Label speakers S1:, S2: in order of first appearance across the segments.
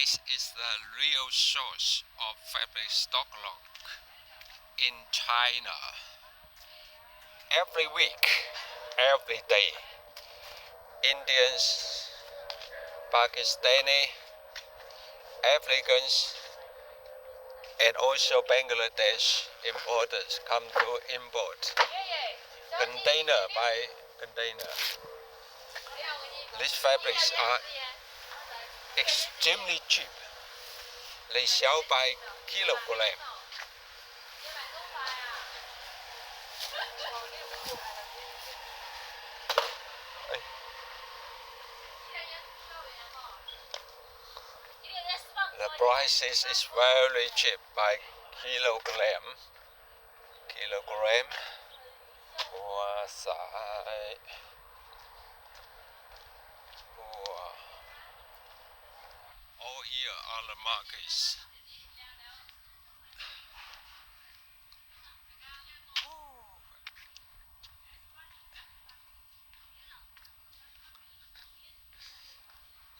S1: This is the real source of fabric Stocklot in China. Every week, every day, Indians, Pakistani, Africans, and also Bangladesh importers come to import container by container. These fabrics are extremely cheap. They sell by kilogram. The prices is very cheap by kilogram. Wow. All here are the markets.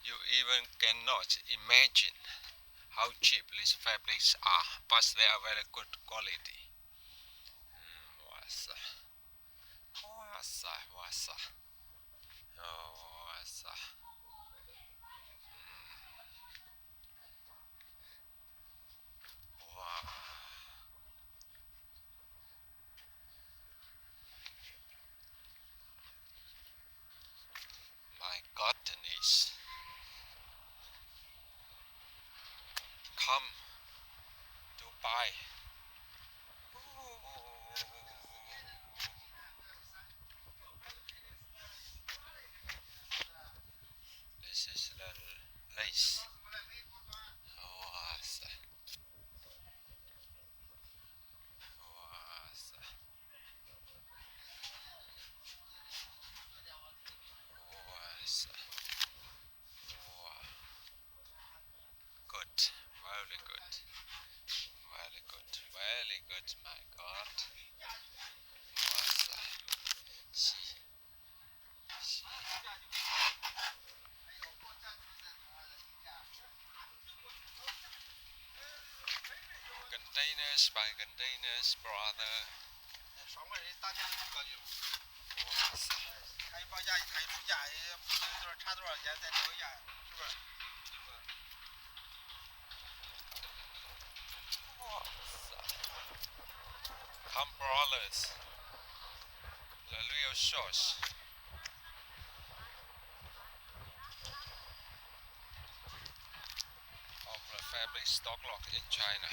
S1: You even cannot imagine how cheap these fabrics are, but they are very good quality. Wow. My goodness. Come to buy. This is the lace. Good, very good, very good, my God. See. Containers by containers, brother. 爽快人大家都高兴。哇塞！看一报价，看一出价，就是差多少钱再调一下，是不是？哇塞 ！Come brothers, the real source. Of the fabric Stocklot in China.